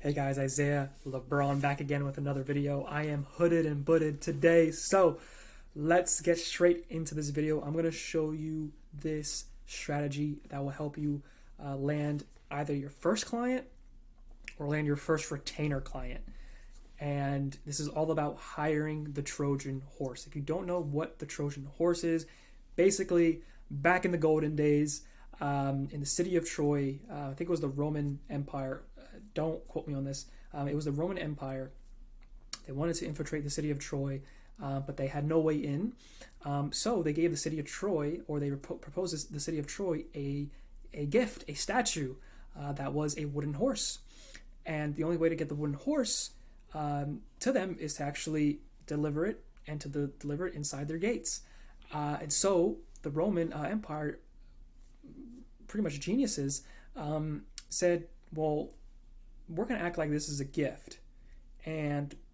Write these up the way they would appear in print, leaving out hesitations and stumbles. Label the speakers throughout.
Speaker 1: Hey guys, Isaiah LeBron back again with another video. I am hooded and booted today, so let's get straight into this video. I'm going to show you this strategy that will help you land either your first client or land your first retainer client. And this is all about hiring the Trojan horse. If you don't know what the Trojan horse is, basically back in the golden days, in the city of Troy, I think it was the Roman Empire. Don't quote me on this. It was the Roman Empire. They wanted to infiltrate the city of Troy, but they had no way in. So they gave the city of Troy, or they proposed the city of Troy a gift, a statue that was a wooden horse. And the only way to get the wooden horse to them is to actually deliver it and to deliver it inside their gates. And so the Roman Empire, pretty much geniuses, said, well, we're going to act like this is a gift,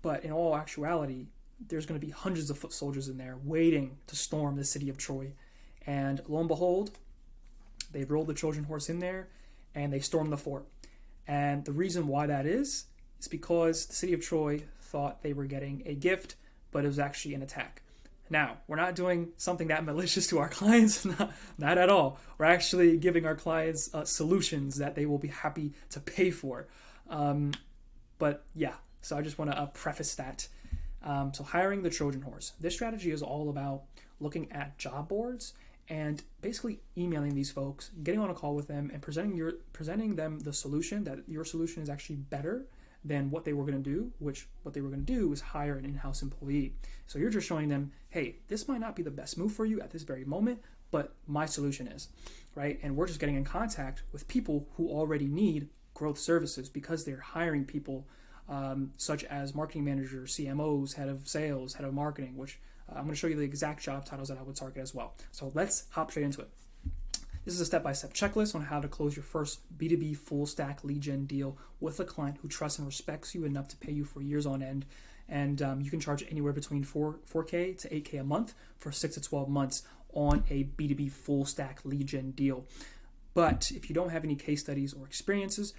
Speaker 1: but in all actuality, there's going to be hundreds of foot soldiers in there waiting to storm the city of Troy. And lo and behold, they rolled the Trojan horse in there and they stormed the fort. And the reason why that is because the city of Troy thought they were getting a gift, but it was actually an attack. Now, we're not doing something that malicious to our clients, not at all. We're actually giving our clients solutions that they will be happy to pay for. But yeah, so I just want to preface that. So hiring the Trojan horse. This strategy is all about looking at job boards and basically emailing these folks, getting on a call with them, and presenting them the solution, that your solution is actually better than what they were going to do, which what they were going to do is hire an in-house employee. So you're just showing them, hey, this might not be the best move for you at this very moment, but my solution is, right? And we're just getting in contact with people who already need growth services because they're hiring people such as marketing managers, CMOs, head of sales, head of marketing, which I'm going to show you the exact job titles that I would target as well. So let's hop straight into it. This is a step-by-step checklist on how to close your first B2B full stack lead gen deal with a client who trusts and respects you enough to pay you for years on end. And you can charge anywhere between 4K to 8K a month for 6 to 12 months on a B2B full stack lead gen deal. But if you don't have any case studies or experiences,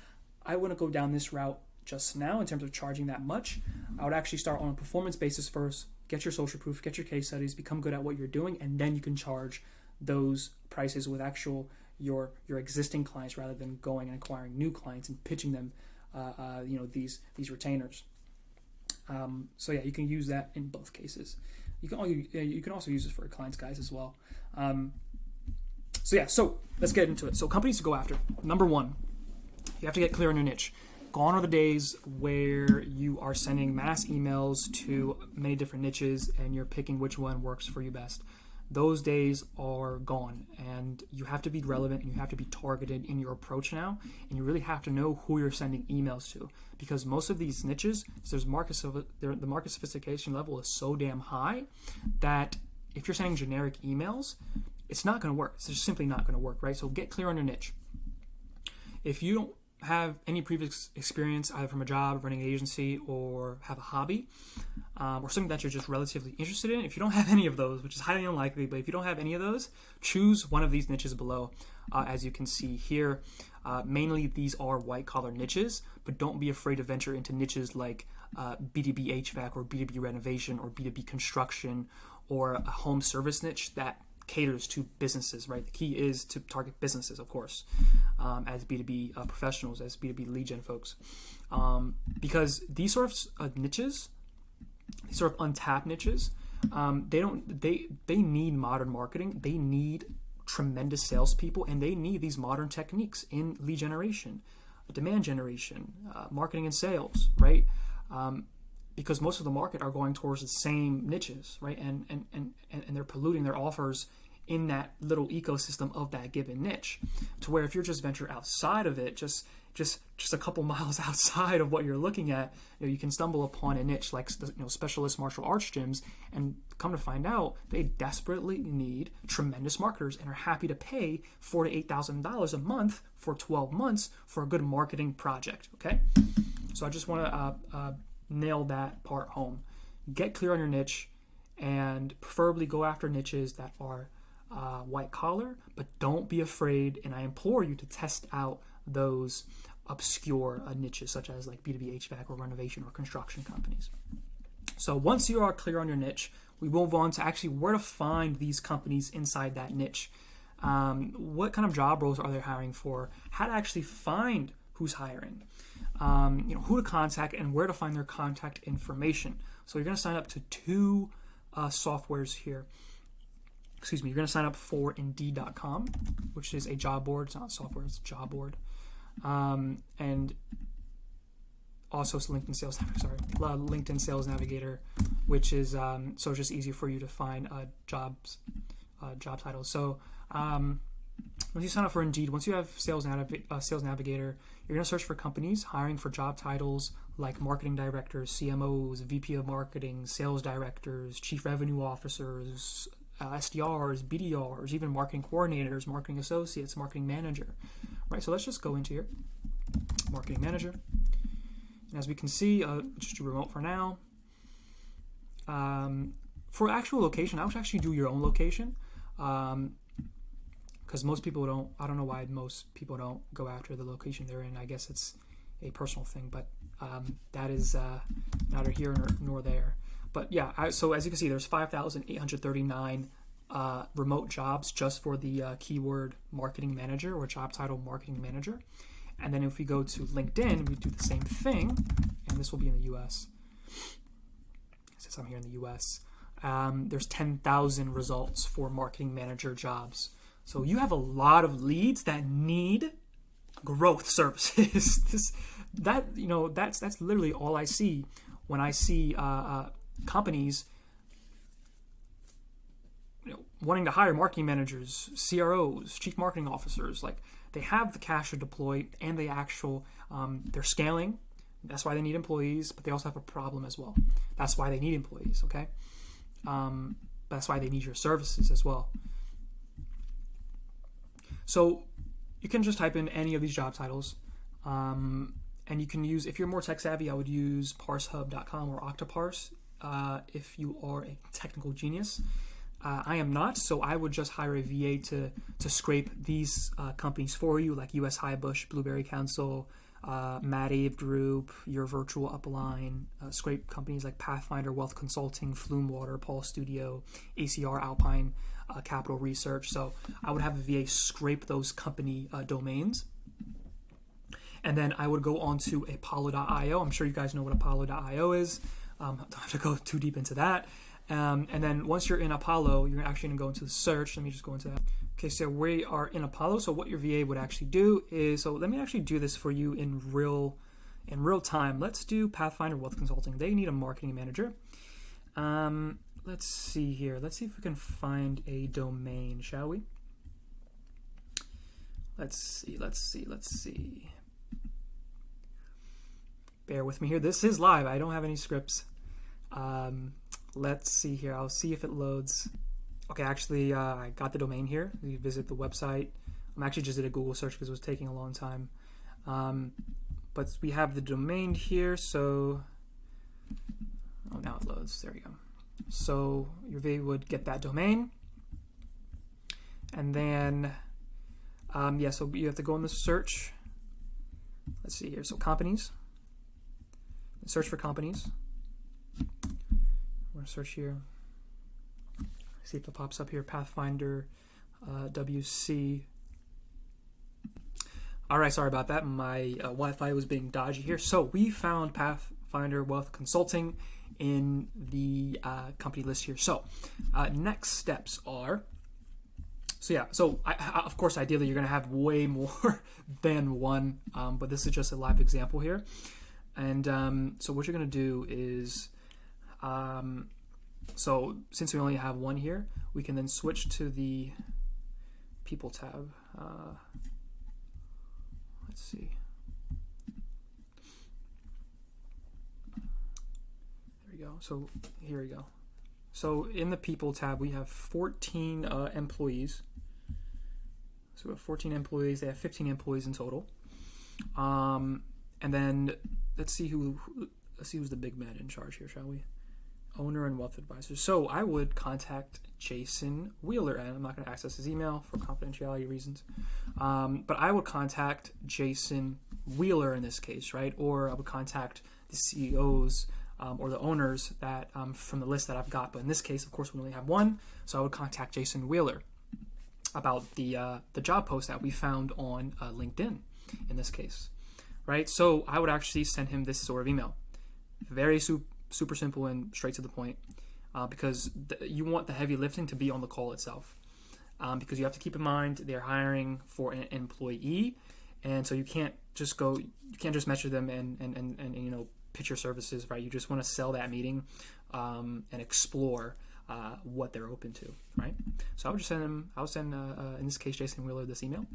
Speaker 1: I wouldn't go down this route just now in terms of charging that much. I would actually start on a performance basis first, get your social proof, get your case studies, become good at what you're doing, and then you can charge those prices with your existing clients rather than going and acquiring new clients and pitching them these retainers. So yeah, you can use that in both cases. You can also use this for your clients, guys, as well. So let's get into it. So companies to go after. Number one, you have to get clear on your niche. Gone are the days where you are sending mass emails to many different niches and you're picking which one works for you best. Those days are gone, and you have to be relevant and you have to be targeted in your approach now, and you really have to know who you're sending emails to, because most of these niches, the market sophistication level is so damn high that if you're sending generic emails, it's not going to work. It's just simply not going to work, right? So get clear on your niche. If you don't have any previous experience either from a job, running an agency, or have a hobby, or something that you're just relatively interested in, if you don't have any of those, which is highly unlikely, but if you don't have any of those, choose one of these niches below. As you can see here, mainly these are white-collar niches, but don't be afraid to venture into niches like B2B HVAC or B2B renovation or B2B construction or a home service niche that caters to businesses, right? The key is to target businesses, of course, as B2B professionals, as B2B lead gen folks, because these sort of niches, these sort of untapped niches, they need modern marketing, they need tremendous salespeople, and they need these modern techniques in lead generation, demand generation, marketing and sales, right? Because most of the market are going towards the same niches, right? And they're polluting their offers in that little ecosystem of that given niche, to where if you're just venture outside of it, just a couple miles outside of what you're looking at, you can stumble upon a niche like specialist martial arts gyms, and come to find out they desperately need tremendous marketers and are happy to pay $4,000 to $8,000 a month for 12 months for a good marketing project. Okay, so I just want to nail that part home. Get clear on your niche, and preferably go after niches that are white collar, but don't be afraid, and I implore you to test out those obscure niches such as like B2B HVAC or renovation or construction companies. So once you are clear on your niche, we move on to actually where to find these companies inside that niche. What kind of job roles are they hiring for? How to actually find who's hiring, who to contact, and where to find their contact information. So you're going to sign up to two softwares here. You're going to sign up for Indeed.com, which is a job board. It's not software, it's a job board. And also it's LinkedIn Sales Navigator, which is so it's just easier for you to find job titles. So once you sign up for Indeed, once you have Sales Navigator, you're going to search for companies hiring for job titles like marketing directors, CMOs, VP of marketing, sales directors, chief revenue officers, SDRs, BDRs, even marketing coordinators, marketing associates, marketing manager, right? So let's just go into here, marketing manager. And as we can see, just do remote for now. For actual location, I would actually do your own location, because most people don't. I don't know why most people don't go after the location they're in. I guess it's a personal thing, but that is neither here nor there. But yeah, so as you can see, there's 5,839 remote jobs just for the keyword marketing manager or job title marketing manager. And then if we go to LinkedIn, we do the same thing, and this will be in the U.S. Since I'm here in the U.S., there's 10,000 results for marketing manager jobs. So you have a lot of leads that need growth services. That's literally all I see when I see companies wanting to hire marketing managers, CROs, chief marketing officers. Like, they have the cash to deploy, and they're scaling. That's why they need employees, but they also have a problem as well. That's why they need employees, okay? That's why they need your services as well. So you can just type in any of these job titles, and you can use, if you're more tech savvy, I would use parsehub.com or Octoparse if you are a technical genius. I am not, so I would just hire a VA to scrape these companies for you, like US Highbush, Blueberry Council, Matt Ave Group, Your Virtual Upline, scrape companies like Pathfinder Wealth Consulting, Flume Water, Paul Studio, ACR Alpine, Capital Research. So I would have a VA scrape those company domains. And then I would go on to Apollo.io. I'm sure you guys know what Apollo.io is. Don't have to go too deep into that. And then once you're in Apollo, you're actually going to go into the search. Let me just go into that. Okay, so we are in Apollo. So what your VA would actually do is, so let me actually do this for you in real time. Let's do Pathfinder Wealth Consulting. They need a marketing manager. Let's see here. Let's see if we can find a domain, shall we? Let's see. Bear with me here. This is live. I don't have any scripts. Let's see here. I'll see if it loads. Okay, actually, I got the domain here. You visit the website. I'm actually just did a Google search because it was taking a long time. But we have the domain here. So, now it loads. There you go. So your VA would get that domain, and then so you have to go in the search. Let's see here. So companies. Search for companies. We're going to search here. See if it pops up here. Pathfinder WC. All right, sorry about that. My Wi-Fi was being dodgy here. So we found Pathfinder Wealth Consulting in the company list here. So next steps are, of course, ideally you're going to have way more than one, but this is just a live example here. And so what you're going to do is, so since we only have one here, we can then switch to the people tab. Let's see. There we go. So here we go. So in the people tab, we have 14 employees. So we have 14 employees. They have 15 employees in total. And then let's see who's the big man in charge here, shall we? Owner and wealth advisor. So I would contact Jason Wheeler, and I'm not going to access his email for confidentiality reasons. But I would contact Jason Wheeler in this case, right? Or I would contact the CEOs or the owners that from the list that I've got. But in this case, of course, we only have one, so I would contact Jason Wheeler about the job post that we found on LinkedIn in this case, right? So I would actually send him this sort of email, very super simple and straight to the point, because you want the heavy lifting to be on the call itself, because you have to keep in mind they're hiring for an employee, and so you can't just message them and pitch your services, right? You just want to sell that meeting and explore what they're open to, right? So I would just send in this case Jason Wheeler this email.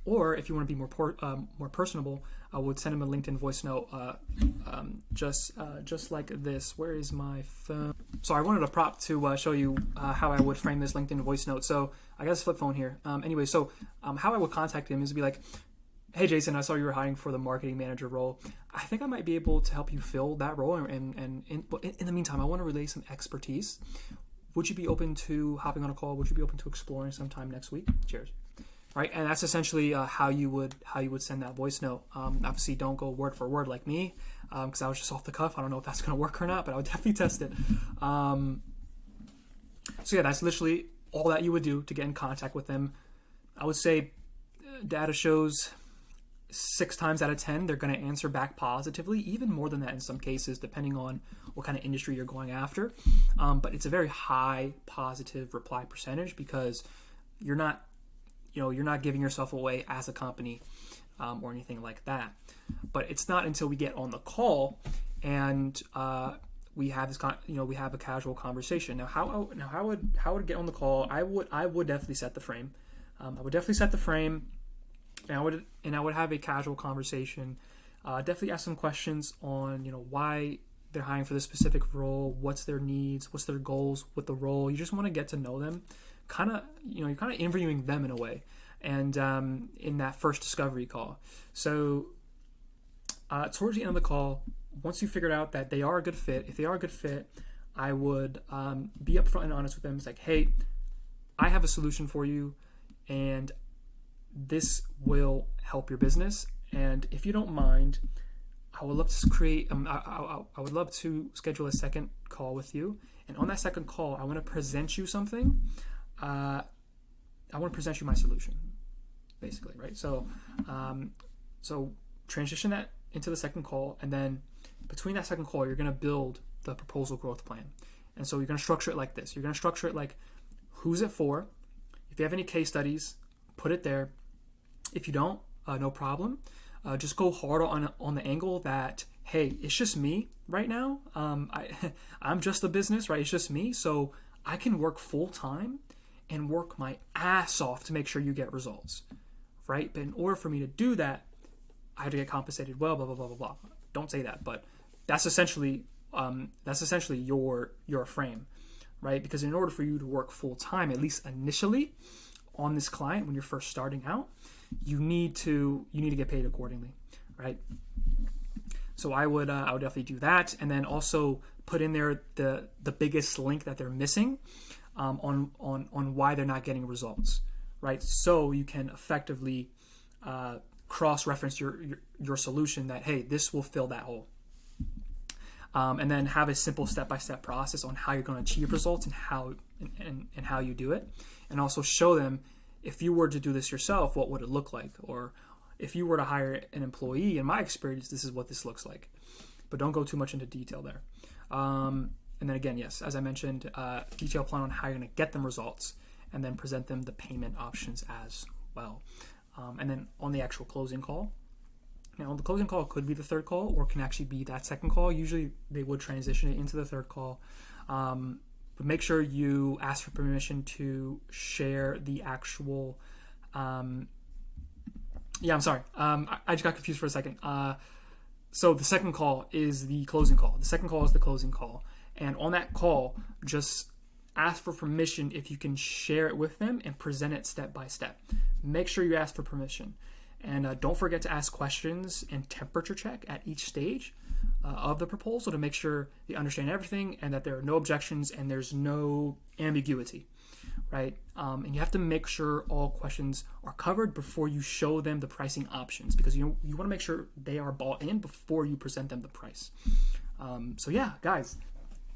Speaker 1: Or if you want to be more personable, I would send him a LinkedIn voice note, just like this. Where is my phone? So I wanted a prop to show you how I would frame this LinkedIn voice note. So I got this flip phone here. Anyway, so how I would contact him is to be like, "Hey Jason, I saw you were hiring for the marketing manager role. I think I might be able to help you fill that role. And in the meantime, I want to relay some expertise. Would you be open to hopping on a call? Would you be open to exploring sometime next week? Cheers." Right, and that's essentially how you would send that voice note. Obviously, don't go word for word like me, because I was just off the cuff. I don't know if that's going to work or not, but I would definitely test it. So yeah, that's literally all that you would do to get in contact with them. I would say data shows 6 times out of 10 they're going to answer back positively, even more than that in some cases, depending on what kind of industry you're going after. But it's a very high positive reply percentage, because you're not giving yourself away as a company or anything like that. But it's not until we get on the call and we have this, we have a casual conversation. Now, how would I get on the call? I would definitely set the frame. I would definitely set the frame, and I would have a casual conversation. Definitely ask some questions on why they're hiring for this specific role, what's their needs, what's their goals with the role. You just want to get to know them. You're kind of interviewing them in a way, and in that first discovery call. So towards the end of the call, once you figured out that they are a good fit, if they are a good fit, I would be upfront and honest with them. It's like, hey, I have a solution for you, and this will help your business. And if you don't mind, I would love to create. I would love to schedule a second call with you. And on that second call, I want to present you something. I want to present you my solution, basically, right? So, transition that into the second call, and then between that second call, you're going to build the proposal growth plan. And so you're going to structure it like this. You're going to structure it like, who's it for? If you have any case studies, put it there. If you don't, no problem. Just go hard on the angle that, hey, it's just me right now. I'm just a business, right? It's just me. So I can work full time and work my ass off to make sure you get results, right? But in order for me to do that, I have to get compensated well, blah, blah, blah, blah, blah. Don't say that, but that's essentially your frame, right? Because in order for you to work full time, at least initially on this client, when you're first starting out, you need to get paid accordingly, right? So I would definitely do that, and then also put in there the biggest link that they're missing on why they're not getting results, right? So you can effectively cross-reference your solution that, hey, this will fill that hole, and then have a simple step-by-step process on how you're going to achieve results and how you do it, and also show them, if you were to do this yourself, what would it look like? Or if you were to hire an employee, in my experience, this is what this looks like. But don't go too much into detail there. And then again, yes, as I mentioned, detailed plan on how you're going to get them results, and then present them the payment options as well. And then on the actual closing call, now the closing call could be the third call, or can actually be that second call. Usually they would transition it into the third call. But make sure you ask for permission to share the actual. I'm sorry. I just got confused for a second. So the second call is the closing call. The second call is the closing call. And on that call, just ask for permission if you can share it with them and present it step by step. Make sure you ask for permission. And don't forget to ask questions and temperature check at each stage of the proposal to make sure they understand everything and that there are no objections and there's no ambiguity. right? And you have to make sure all questions are covered before you show them the pricing options, because you want to make sure they are bought in before you present them the price. So yeah, guys,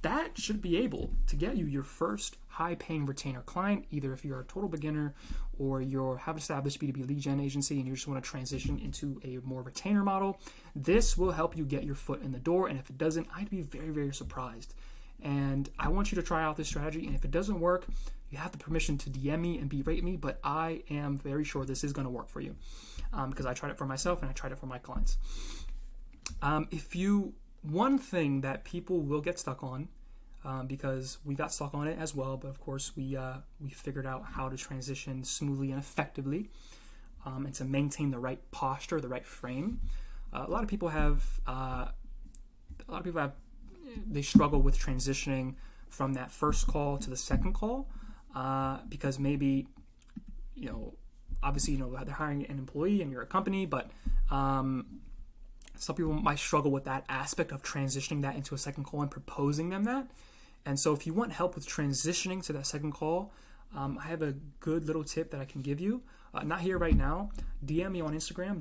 Speaker 1: that should be able to get you your first high-paying retainer client, either if you're a total beginner or you have an established B2B lead gen agency and you just want to transition into a more retainer model. This will help you get your foot in the door, and if it doesn't, I'd be very, very surprised. And I want you to try out this strategy, and if it doesn't work, you have the permission to DM me and berate me, but I am very sure this is going to work for you, because I tried it for myself and I tried it for my clients. One thing that people will get stuck on, because we got stuck on it as well, but of course we figured out how to transition smoothly and effectively, and to maintain the right posture, the right frame. A lot of people they struggle with transitioning from that first call to the second call, because maybe, obviously, they're hiring an employee and you're a company, but some people might struggle with that aspect of transitioning that into a second call and proposing them that. And so if you want help with transitioning to that second call, I have a good little tip that I can give you. Not here right now. DM me on Instagram,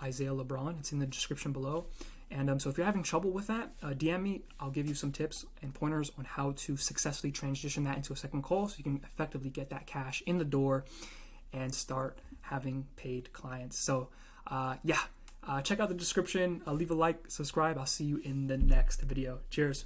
Speaker 1: Isaiah LeBron. It's in the description below. And so if you're having trouble with that, DM me. I'll give you some tips and pointers on how to successfully transition that into a second call so you can effectively get that cash in the door and start having paid clients. So check out the description. Leave a like, subscribe. I'll see you in the next video. Cheers.